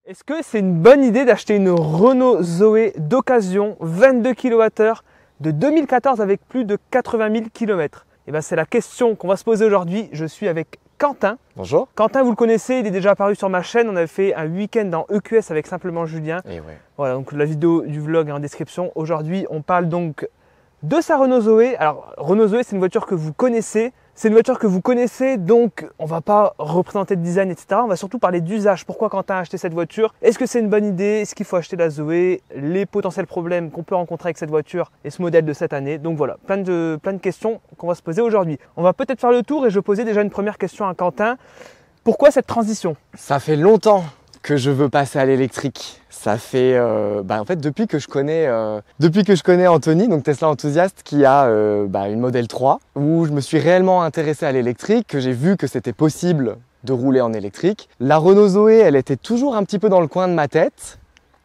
Est-ce que c'est une bonne idée d'acheter une Renault Zoé d'occasion 22 kWh de 2014 avec plus de 80 000 km? Et ben, c'est la question qu'on va se poser aujourd'hui. Je suis avec Quentin. Bonjour. Quentin, vous le connaissez, il est déjà apparu sur ma chaîne. On avait fait un week-end dans EQS avec Simplement Julien. Et ouais. Voilà, donc la vidéo du vlog est en description. Aujourd'hui, on parle donc de sa Renault Zoé. Alors, Renault Zoé, c'est une voiture que vous connaissez. Donc on ne va pas représenter le design, etc. On va surtout parler d'usage. Pourquoi Quentin a acheté cette voiture? Est-ce que c'est une bonne idée? Est-ce qu'il faut acheter la Zoé? Les potentiels problèmes qu'on peut rencontrer avec cette voiture et ce modèle de cette année. Donc voilà, plein de questions qu'on va se poser aujourd'hui. On va peut-être faire le tour et je posais déjà une première question à Quentin. Pourquoi cette transition? Ça fait longtemps que je veux passer à l'électrique. Ça fait en fait depuis que je connais Anthony, donc Tesla enthousiaste, qui a une Model 3, où je me suis réellement intéressé à l'électrique, que j'ai vu que c'était possible de rouler en électrique. La Renault Zoé, elle était toujours un petit peu dans le coin de ma tête,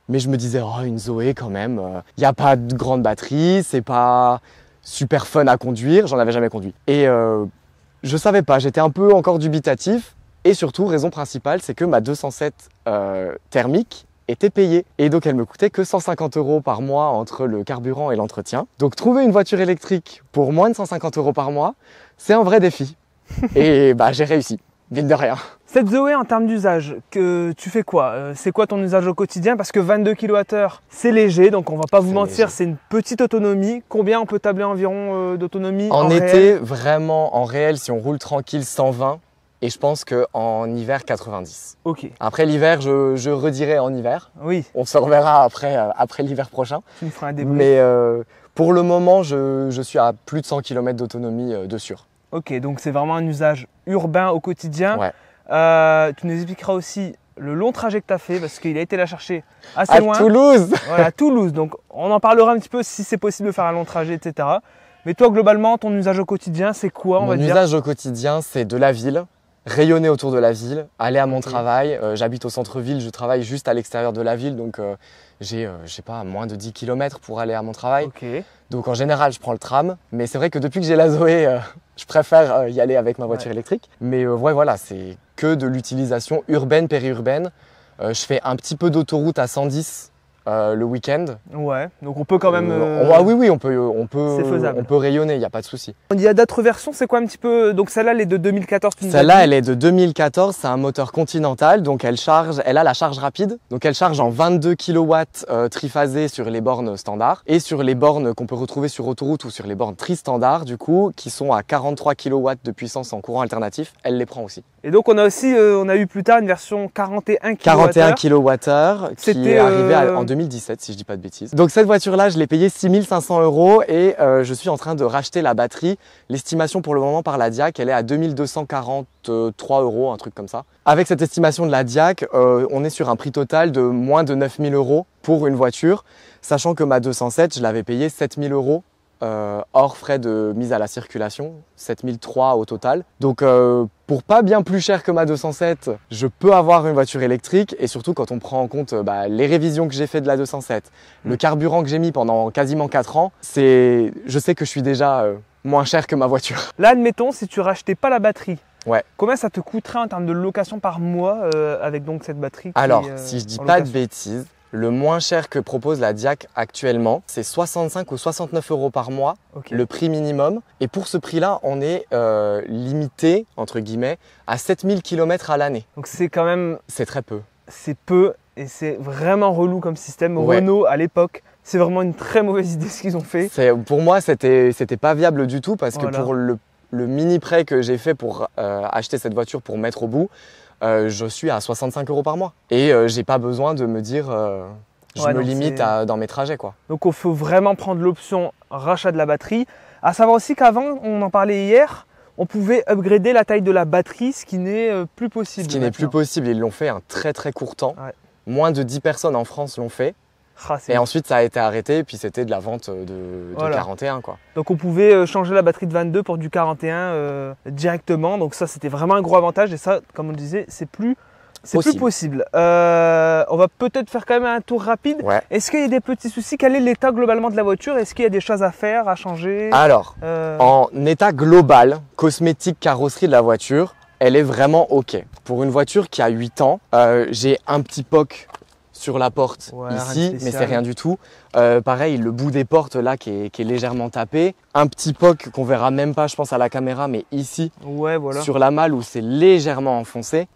mais je me disais oh, une Zoé quand même, il n'y a pas de grande batterie, c'est pas super fun à conduire, j'en avais jamais conduit. Et je savais pas, j'étais un peu encore dubitatif. Et surtout, raison principale, c'est que ma 207 thermique était payée. Et donc, elle me coûtait que 150 € par mois entre le carburant et l'entretien. Donc, trouver une voiture électrique pour moins de 150 € par mois, c'est un vrai défi. Et j'ai réussi, mine de rien. Cette Zoé, en termes d'usage, tu fais quoi? C'est quoi ton usage au quotidien? Parce que 22 kWh, c'est léger, donc on va pas vous mentir, c'est une petite autonomie. Combien on peut tabler environ d'autonomie en été, réel? vraiment, en réel, si on roule tranquille, 120. Et je pense qu'en hiver, 90. Ok. Après l'hiver, je redirai en hiver. Oui. On se reverra après l'hiver prochain. Tu me feras un débrief. Mais pour le moment, je suis à plus de 100 km d'autonomie de sûr. Ok, donc c'est vraiment un usage urbain au quotidien. Ouais. Tu nous expliqueras aussi le long trajet que tu as fait, parce qu'il a été la chercher assez à loin. Toulouse. Voilà, à Toulouse. Donc on en parlera un petit peu si c'est possible de faire un long trajet, etc. Mais toi, globalement, ton usage au quotidien, c'est quoi, on va dire? Mon usage au quotidien, c'est de la ville. Rayonner autour de la ville, aller à mon travail. J'habite au centre-ville, je travaille juste à l'extérieur de la ville, donc j'ai, je sais pas, moins de 10 km pour aller à mon travail. Okay. Donc en général, je prends le tram, mais c'est vrai que depuis que j'ai la Zoé, je préfère y aller avec ma voiture électrique. Mais voilà, c'est que de l'utilisation urbaine, périurbaine. Je fais un petit peu d'autoroute à 110 le week-end. Ouais, donc on peut quand même… oui, on peut rayonner, il n'y a pas de souci. Il y a d'autres versions, c'est quoi un petit peu… Donc celle-là, elle est de 2014, tu nous as dit. Celle-là, elle est de 2014, c'est un moteur Continental, donc elle a la charge rapide. Donc elle charge en 22 kW triphasé sur les bornes standards et sur les bornes qu'on peut retrouver sur autoroute ou sur les bornes tri-standard, du coup, qui sont à 43 kW de puissance en courant alternatif, elle les prend aussi. Et donc on a aussi, on a eu plus tard une version 41 kWh. 41 kWh qui est arrivée en 2017, si je dis pas de bêtises. Donc cette voiture-là, je l'ai payée 6 500 € et je suis en train de racheter la batterie. L'estimation pour le moment par la DIAC, elle est à 2243 €, un truc comme ça. Avec cette estimation de la DIAC, on est sur un prix total de moins de 9 000 € pour une voiture, sachant que ma 207, je l'avais payée 7 000 € hors frais de mise à la circulation, 7 300 au total. Donc pour pas bien plus cher que ma 207, je peux avoir une voiture électrique et surtout quand on prend en compte les révisions que j'ai fait de la 207, le carburant que j'ai mis pendant quasiment 4 ans, je sais que je suis déjà moins cher que ma voiture. Là, admettons, si tu rachetais pas la batterie, ouais. Combien ça te coûterait en termes de location par mois avec donc cette batterie Alors, si je dis pas de bêtises, le moins cher que propose la DIAC actuellement, c'est 65 ou 69 € par mois, le prix minimum. Et pour ce prix-là, on est limité, entre guillemets, à 7000 km à l'année. Donc c'est quand même… C'est très peu. C'est peu et c'est vraiment relou comme système. Ouais. Renault, à l'époque, c'est vraiment une très mauvaise idée ce qu'ils ont fait. Pour moi, c'était pas viable du tout parce que pour le mini prêt que j'ai fait pour acheter cette voiture pour mettre au bout, je suis à 65 € par mois. Et j'ai pas besoin de me dire je me limite dans mes trajets, quoi. Donc il faut vraiment prendre l'option rachat de la batterie. À savoir aussi qu'avant, on en parlait hier, on pouvait upgrader la taille de la batterie, ce qui n'est plus possible. Ce qui n'est plus possible, ils l'ont fait un très très court temps. Ouais. Moins de 10 personnes en France l'ont fait. Et ensuite, ça a été arrêté, et puis c'était de la vente de 41, quoi. Donc on pouvait changer la batterie de 22 pour du 41 directement. Donc ça, c'était vraiment un gros avantage. Et ça, comme on le disait, c'est plus possible. On va peut-être faire quand même un tour rapide. Ouais. Est-ce qu'il y a des petits soucis? Quel est l'état globalement de la voiture? Est-ce qu'il y a des choses à faire, à changer? Alors, en état global, cosmétique, carrosserie de la voiture, elle est vraiment ok. Pour une voiture qui a 8 ans, j'ai un petit POC sur la porte Ouais, ici, mais c'est rien du tout. Pareil, le bout des portes là qui est légèrement tapé. Un petit POC qu'on verra même pas, je pense, à la caméra, mais ici, Ouais, voilà. sur la malle où c'est légèrement enfoncé.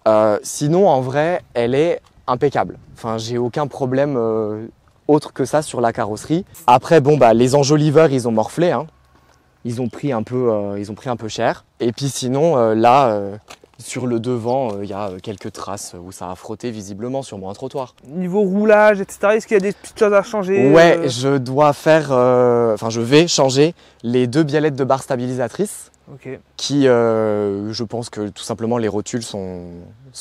Sinon, en vrai, elle est impeccable. Enfin, j'ai aucun problème autre que ça sur la carrosserie. Après, bon, bah, les enjoliveurs, ils ont morflé, hein. Ils ont pris un peu cher. Et puis sinon, là, sur le devant, il y a quelques traces où ça a frotté visiblement sur mon trottoir. Niveau roulage, etc., est-ce qu'il y a des petites choses à changer? Ouais, je dois faire, je vais changer les 2 biellettes de barre stabilisatrices. Ok. Qui, je pense que tout simplement les rotules sont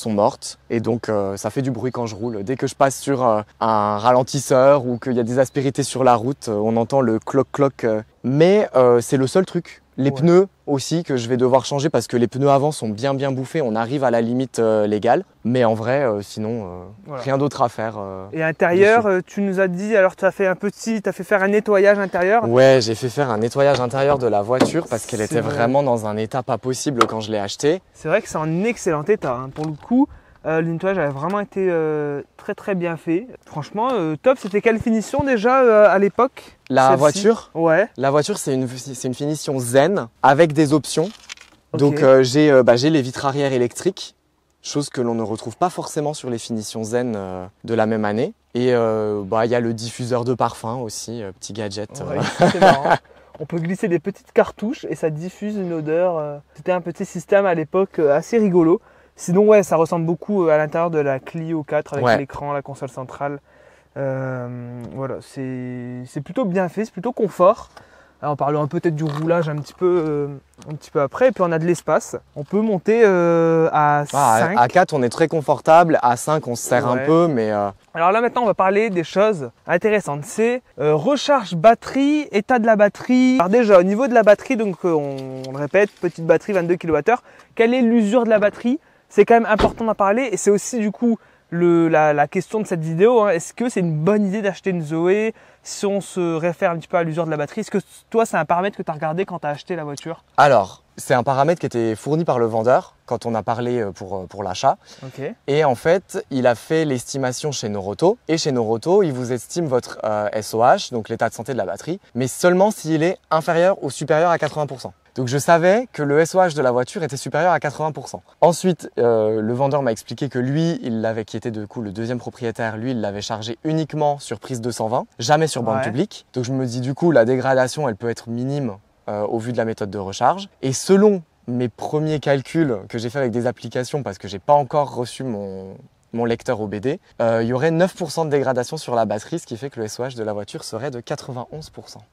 mortes et donc ça fait du bruit quand je roule. Dès que je passe sur un ralentisseur ou qu'il y a des aspérités sur la route, on entend le cloc-cloc. Mais c'est le seul truc. Les pneus aussi que je vais devoir changer parce que les pneus avant sont bien bouffés. On arrive à la limite légale. Mais en vrai, sinon, Voilà. rien d'autre à faire. Et intérieur, tu nous as dit, alors tu as fait faire un nettoyage intérieur. Ouais, j'ai fait faire un nettoyage intérieur de la voiture parce qu'elle était vrai. vraiment dans un état pas possible quand je l'ai achetée. C'est vrai que c'est en excellent état, hein. Pour le coup, le nettoyage a vraiment été très bien fait. Franchement, top. C'était quelle finition déjà à l'époque? La Celle-ci voiture, Ouais. La voiture, c'est une finition zen avec des options. Ok. Donc, j'ai les vitres arrière électriques, chose que l'on ne retrouve pas forcément sur les finitions zen de la même année. Et il y a le diffuseur de parfum aussi, petit gadget. Ouais, c'est marrant. On peut glisser des petites cartouches et ça diffuse une odeur. C'était un petit système à l'époque assez rigolo. Sinon, ouais, ça ressemble beaucoup à l'intérieur de la Clio 4 avec l'écran, la console centrale. Voilà, c'est plutôt bien fait, c'est plutôt confort. Alors, on parlera peut-être du roulage un petit peu après. Et puis on a de l'espace. On peut monter à 5. À 4, on est très confortable. À 5, on se serre un peu, mais... Alors là maintenant on va parler des choses intéressantes, c'est recharge batterie, état de la batterie. Alors déjà au niveau de la batterie, donc on le répète, petite batterie 22 kWh, quelle est l'usure de la batterie? C'est quand même important d'en parler et c'est aussi du coup la question de cette vidéo, hein. Est-ce que c'est une bonne idée d'acheter une Zoé si on se réfère un petit peu à l'usure de la batterie? Est-ce que toi c'est un paramètre que tu as regardé quand tu as acheté la voiture? Alors, c'est un paramètre qui était fourni par le vendeur quand on a parlé pour l'achat. Ok. Et en fait, il a fait l'estimation chez Noroto. Et chez Noroto, il vous estime votre SOH, donc l'état de santé de la batterie, mais seulement s'il est inférieur ou supérieur à 80%. Donc je savais que le SOH de la voiture était supérieur à 80%. Ensuite, le vendeur m'a expliqué que lui, qui était du coup le deuxième propriétaire, lui, il l'avait chargé uniquement sur prise 220, jamais sur bande publique. Donc je me dis du coup, la dégradation, elle peut être minime au vu de la méthode de recharge. Et selon mes premiers calculs que j'ai fait avec des applications, parce que j'ai pas encore reçu mon lecteur OBD, il y aurait 9% de dégradation sur la batterie, ce qui fait que le SOH de la voiture serait de 91%.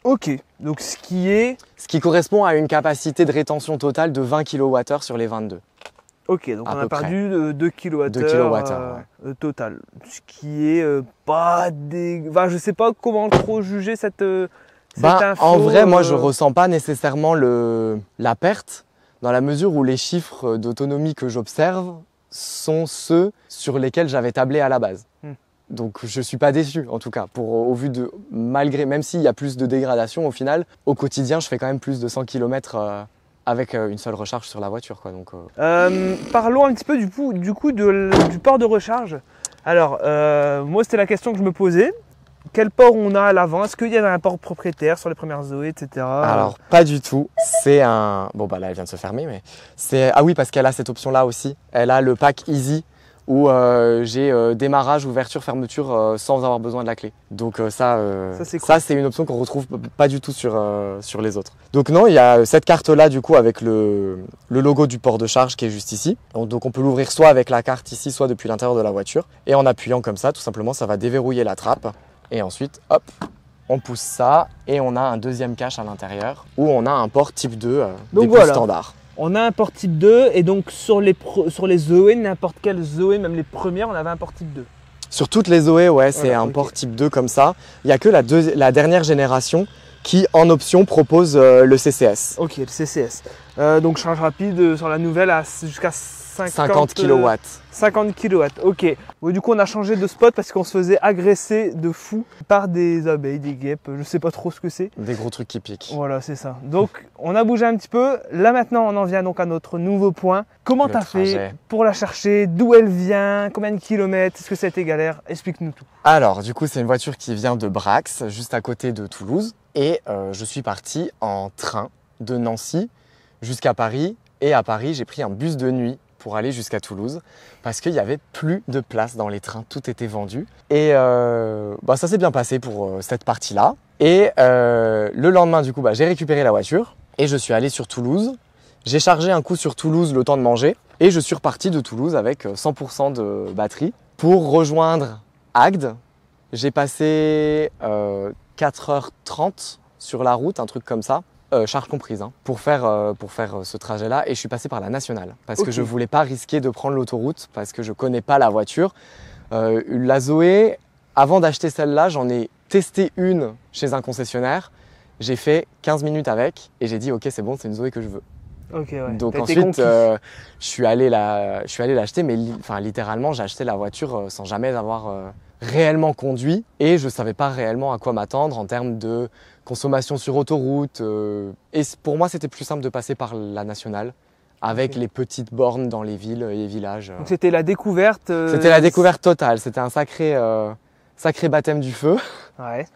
Ok, donc ce qui correspond à une capacité de rétention totale de 20 kWh sur les 22. Ok, donc on a perdu 2 kWh, total. Ce qui est pas des... Enfin, je sais pas comment trop juger cette info. En vrai, moi je ressens pas nécessairement la perte, dans la mesure où les chiffres d'autonomie que j'observe sont ceux sur lesquels j'avais tablé à la base. Donc je suis pas déçu en tout cas, au vu de, même s'il y a plus de dégradation au final, au quotidien je fais quand même plus de 100 km avec une seule recharge sur la voiture, quoi. Donc, parlons un petit peu du coup du port de recharge. Alors moi c'était la question que je me posais. Quel port on a à l'avant? Est-ce qu'il y avait un port propriétaire sur les premières Zoé, etc. Alors, pas du tout. C'est un... Bon, bah là, elle vient de se fermer, mais c'est... Ah oui, parce qu'elle a cette option-là aussi. Elle a le pack Easy, où j'ai démarrage, ouverture, fermeture sans avoir besoin de la clé. Donc ça c'est une option qu'on retrouve pas du tout sur les autres. Donc non, il y a cette carte-là du coup avec le logo du port de charge qui est juste ici. Donc on peut l'ouvrir soit avec la carte ici, soit depuis l'intérieur de la voiture. Et en appuyant comme ça, tout simplement, ça va déverrouiller la trappe. Et ensuite, hop, on pousse ça et on a un deuxième cache à l'intérieur où on a un port type 2 des plus standards. On a un port type 2 et donc sur les Zoé, n'importe quelle Zoé, même les premières, on avait un port type 2. Sur toutes les Zoé, ouais, c'est un port type 2 comme ça. Il n'y a que la dernière génération qui, en option, propose le CCS. Ok, le CCS. Donc charge rapide sur la nouvelle jusqu'à 50 kW. 50 kW, ok. Bon, du coup, on a changé de spot parce qu'on se faisait agresser de fou par des abeilles, des guêpes, je sais pas trop ce que c'est. Des gros trucs qui piquent. Voilà, c'est ça. Donc, on a bougé un petit peu. Là, maintenant, on en vient donc à notre nouveau point. Comment t'as fait pour la chercher? D'où elle vient? Combien de kilomètres? Est-ce que ça a été galère? Explique-nous tout. Alors, du coup, c'est une voiture qui vient de Brax, juste à côté de Toulouse. Et je suis parti en train de Nancy jusqu'à Paris. Et à Paris, j'ai pris un bus de nuit pour aller jusqu'à Toulouse parce qu'il n'y avait plus de place dans les trains, tout était vendu. Et ça s'est bien passé pour cette partie-là. Et le lendemain, du coup, j'ai récupéré la voiture et je suis allé sur Toulouse. J'ai chargé un coup sur Toulouse le temps de manger et je suis reparti de Toulouse avec 100% de batterie pour rejoindre Agde. J'ai passé 4h30 sur la route, un truc comme ça. Charge comprise, hein, pour faire ce trajet-là. Et je suis passé par la nationale parce que je voulais pas risquer de prendre l'autoroute parce que je connais pas la voiture. La Zoé, avant d'acheter celle-là, j'en ai testé une chez un concessionnaire. J'ai fait 15 minutes avec et j'ai dit ok, c'est bon, c'est une Zoé que je veux. Okay, ouais. Donc ensuite, je suis allé l'acheter, mais littéralement, j'ai acheté la voiture sans jamais avoir réellement conduit et je savais pas réellement à quoi m'attendre en termes de consommation sur autoroute. Et pour moi, c'était plus simple de passer par la nationale avec les petites bornes dans les villes et villages. Donc c'était la découverte C'était la découverte totale. C'était un sacré baptême du feu. Ouais.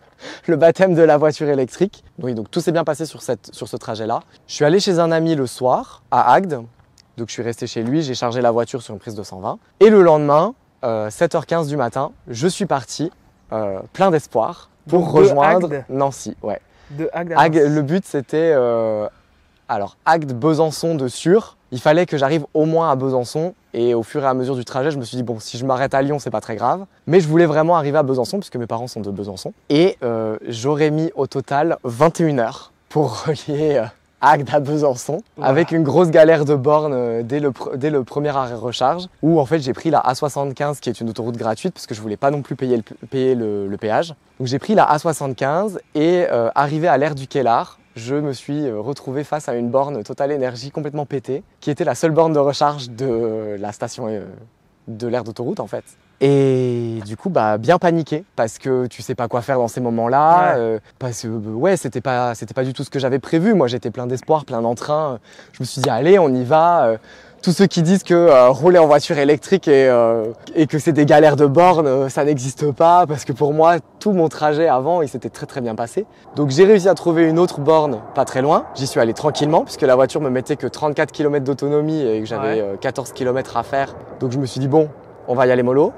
Le baptême de la voiture électrique. Oui, donc tout s'est bien passé sur ce trajet-là. Je suis allé chez un ami le soir à Agde. Donc je suis resté chez lui, j'ai chargé la voiture sur une prise de 120. Et le lendemain, 7h15 du matin, je suis parti plein d'espoir pour rejoindre Nancy. Ouais. De Agde à Nancy. Le but c'était Agde-Besançon de sûr. Il fallait que j'arrive au moins à Besançon et au fur et à mesure du trajet, je me suis dit bon, si je m'arrête à Lyon, c'est pas très grave. Mais je voulais vraiment arriver à Besançon puisque mes parents sont de Besançon. Et j'aurais mis au total 21 heures pour relier Agde à Besançon, avec une grosse galère de bornes dès le premier arrêt recharge, où en fait j'ai pris la A75 qui est une autoroute gratuite parce que je voulais pas non plus payer le péage. Donc j'ai pris la A75 et arrivé à l'aire du Kellar, je me suis retrouvé face à une borne Total Energy complètement pétée, qui était la seule borne de recharge de la station de l'aire d'autoroute en fait. Et du coup, bien paniqué parce que tu sais pas quoi faire dans ces moments-là. Parce que c'était pas du tout ce que j'avais prévu. Moi, j'étais plein d'espoir, plein d'entrain. Je me suis dit, allez, on y va. Tous ceux qui disent que rouler en voiture électrique et que c'est des galères de borne, ça n'existe pas. Parce que pour moi, tout mon trajet avant, il s'était très très bien passé. Donc j'ai réussi à trouver une autre borne pas très loin. J'y suis allé tranquillement puisque la voiture me mettait que 34 km d'autonomie et que j'avais 14 km à faire. Donc je me suis dit, bon, on va y aller mollo.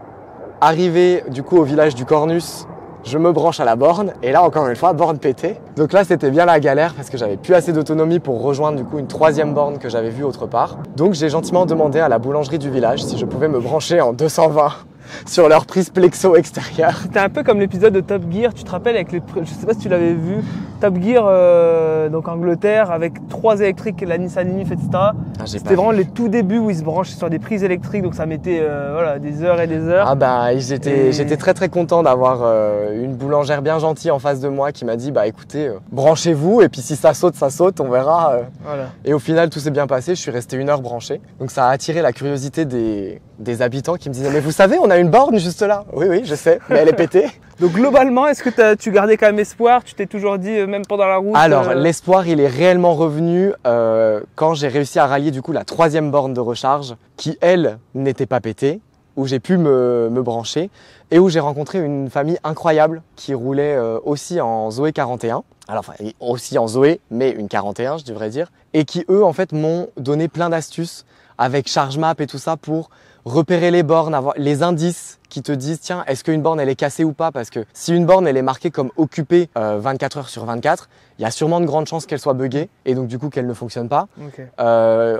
Arrivé du coup au village du Cornus, je me branche à la borne et là encore une fois, borne pétée. Donc là c'était bien la galère parce que j'avais plus assez d'autonomie pour rejoindre du coup une troisième borne que j'avais vue autre part. Donc j'ai gentiment demandé à la boulangerie du village si je pouvais me brancher en 220 sur leur prise plexo extérieure. C'était un peu comme l'épisode de Top Gear, tu te rappelles avec je sais pas si tu l'avais vu, Top Gear donc Angleterre avec 3 électriques, la Nissan Leaf, etc. C'était vraiment les tout débuts où ils se branchaient sur des prises électriques, donc ça mettait des heures et des heures. J'étais très très content d'avoir une boulangère bien gentille en face de moi qui m'a dit écoutez, branchez-vous et puis si ça saute, on verra. Voilà. Et au final tout s'est bien passé, je suis resté 1 heure branché. Donc ça a attiré la curiosité des habitants qui me disaient mais vous savez, on a une borne juste là. Oui, je sais, mais elle est pétée. Donc globalement, est-ce que tu gardais quand même espoir? Tu t'es toujours dit, même pendant la route? Alors, l'espoir, il est réellement revenu quand j'ai réussi à rallier du coup la 3e borne de recharge qui, elle, n'était pas pétée, où j'ai pu me brancher et où j'ai rencontré une famille incroyable qui roulait aussi en Zoé 41. Alors, aussi en Zoé, mais une 41, je devrais dire. Et qui, eux, en fait, m'ont donné plein d'astuces avec ChargeMap et tout ça pour repérer les bornes, avoir les indices qui te disent tiens, est-ce qu'une borne elle est cassée ou pas, parce que si une borne elle est marquée comme occupée 24 heures sur 24, il y a sûrement de grandes chances qu'elle soit buggée et donc du coup qu'elle ne fonctionne pas. Okay.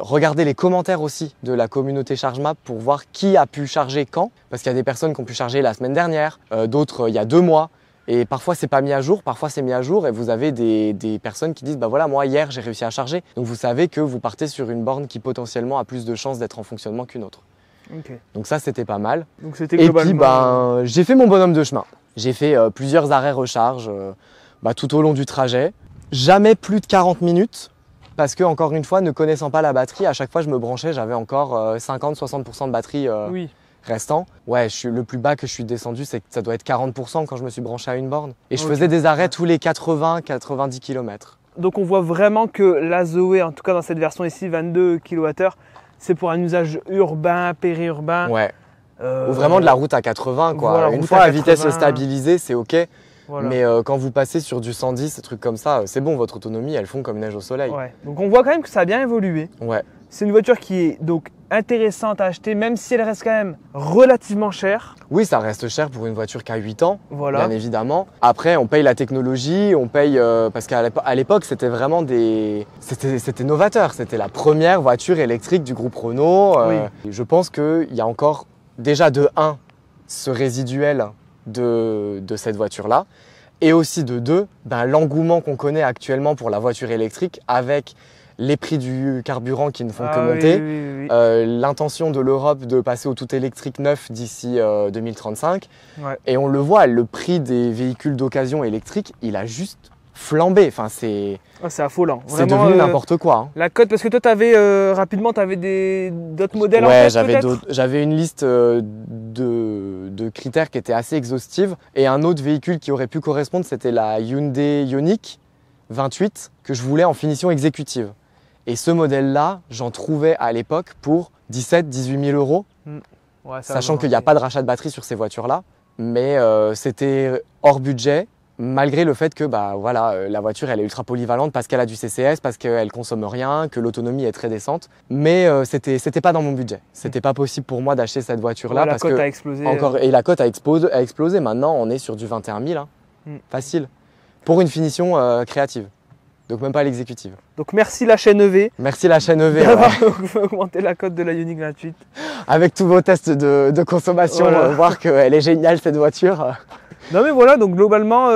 Regardez les commentaires aussi de la communauté ChargeMap pour voir qui a pu charger quand, parce qu'il y a des personnes qui ont pu charger la semaine dernière, d'autres il y a 2 mois. Et parfois c'est pas mis à jour, parfois c'est mis à jour et vous avez des personnes qui disent voilà, moi hier j'ai réussi à charger. Donc vous savez que vous partez sur une borne qui potentiellement a plus de chances d'être en fonctionnement qu'une autre. Okay. Donc ça c'était pas mal. Donc c'était globalement... Et puis j'ai fait mon bonhomme de chemin. J'ai fait plusieurs arrêts recharge tout au long du trajet. Jamais plus de 40 minutes. parce que, encore une fois, ne connaissant pas la batterie, à chaque fois je me branchais, j'avais encore 50-60% de batterie Oui. restant. Ouais, le plus bas que je suis descendu, c'est que ça doit être 40% quand je me suis branché à une borne. Et je Ok. faisais des arrêts tous les 80-90 km. Donc on voit vraiment que la Zoé, en tout cas dans cette version ici, 22 kWh, c'est pour un usage urbain, périurbain. Ouais. Ou vraiment de la route à 80, quoi. Voilà, Une route fois à à vitesse 80. stabilisée, c'est ok. Voilà. Mais quand vous passez sur du 110, des trucs comme ça, c'est bon, votre autonomie, elles fond comme neige au soleil. Ouais. Donc on voit quand même que ça a bien évolué. Ouais. C'est une voiture qui est donc intéressante à acheter, même si elle reste quand même relativement chère. Oui, ça reste cher pour une voiture qui a 8 ans, Voilà. bien évidemment. Après, on paye la technologie, on paye... parce qu'à l'époque, c'était vraiment des... C'était novateur. C'était la première voiture électrique du groupe Renault. Oui. Je pense qu'il y a encore, déjà de 1, ce résiduel de cette voiture-là. Et aussi de 2, ben, l'engouement qu'on connaît actuellement pour la voiture électrique avec les prix du carburant qui ne font que Ah oui, monter. oui, oui, L'intention de l'Europe de passer au tout électrique neuf d'ici 2035. oui. Ouais. Et on le voit, le prix des véhicules d'occasion électriques, il a juste flambé. Enfin, c'est Ah, c'est affolant. c'est Vraiment, devenu n'importe quoi. Hein. La cote, parce que toi, rapidement, tu avais d'autres modèles en Ouais, tête, peut-être j'avais une liste de critères qui était assez exhaustive. Et un autre véhicule qui aurait pu correspondre, c'était la Hyundai Ioniq 28 que je voulais en finition exécutive. Et ce modèle-là, j'en trouvais à l'époque pour 17-18 000 euros, Ouais, ça sachant va qu'il n'y a augmenter. pas de rachat de batterie sur ces voitures-là. Mais c'était hors budget, malgré le fait que bah, voilà, la voiture elle est ultra polyvalente parce qu'elle a du CCS, parce qu'elle consomme rien, que l'autonomie est très décente. Mais c'était pas dans mon budget. C'était pas possible pour moi d'acheter cette voiture-là Ouais, la parce cote que a explosé. et la cote a explosé. Maintenant, on est sur du 21 000, hein. Facile, pour une finition créative. Donc même pas l'exécutive. Donc merci la chaîne EV Merci la chaîne EV, d'avoir ouais. augmenté la cote de la Ioniq 28. Avec tous vos tests de consommation, Voilà. voir qu'elle est géniale cette voiture. Non mais voilà, donc globalement,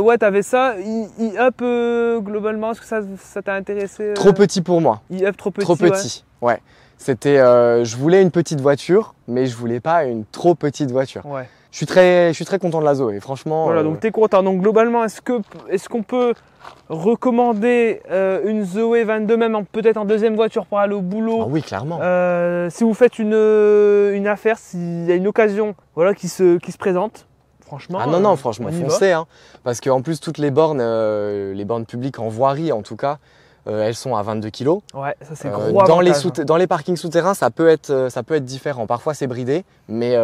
ouais, t'avais ça. E-Up, globalement, est-ce que ça t'a intéressé Trop petit pour moi. E-Up trop petit. Trop petit, ouais. C'était, je voulais une petite voiture, mais je voulais pas une trop petite voiture. Ouais. Je suis très content de la Zoé, franchement. Voilà, donc t'es content. Donc globalement, est-ce qu'on peut recommander une Zoé 22 même peut-être en deuxième voiture pour aller au boulot Ah oui, clairement. Si vous faites une affaire, s'il y a une occasion voilà, qui se présente, franchement. Ah non, franchement, on y va. foncez, hein, parce qu'en plus toutes les bornes publiques en voirie en tout cas, elles sont à 22 kg. Ouais, ça c'est gros Dans avantage, hein. dans les parkings souterrains, ça peut être différent. Parfois c'est bridé, mais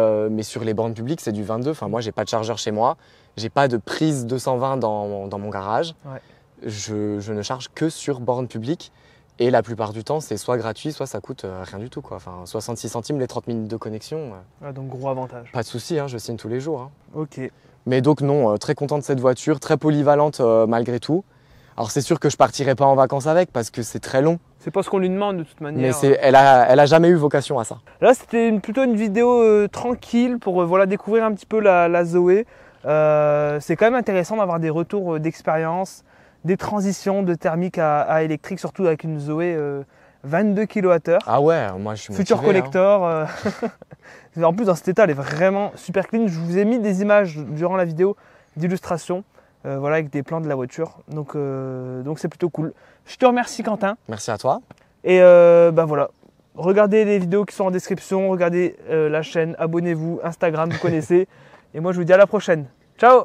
sur les bornes publiques, c'est du 22. Enfin, moi, j'ai pas de chargeur chez moi, j'ai pas de prise 220 dans mon garage. Ouais. Je ne charge que sur borne publique. Et la plupart du temps, c'est soit gratuit, soit ça coûte rien du tout, quoi. Enfin, 66 centimes les 30 minutes de connexion. Ouais, donc gros avantage. Pas de souci, hein, je signe tous les jours. Hein. Ok. Mais donc non, très content de cette voiture, très polyvalente malgré tout. Alors c'est sûr que je partirai pas en vacances avec parce que c'est très long, C'est pas ce qu'on lui demande de toute manière. mais elle a jamais eu vocation à ça. Là, c'était plutôt une vidéo tranquille pour voilà, découvrir un petit peu la Zoé. C'est quand même intéressant d'avoir des retours d'expérience, des transitions de thermique à électrique, surtout avec une Zoé 22 kWh. Ah ouais, moi je suis Future motivé, hein. collector. En plus, dans cet état, elle est vraiment super clean. Je vous ai mis des images durant la vidéo d'illustration, voilà, avec des plans de la voiture. Donc c'est plutôt cool. Je te remercie, Quentin. Merci à toi. Et bah voilà, regardez les vidéos qui sont en description, regardez la chaîne, abonnez-vous, Instagram, vous connaissez. Et moi, je vous dis à la prochaine. Ciao!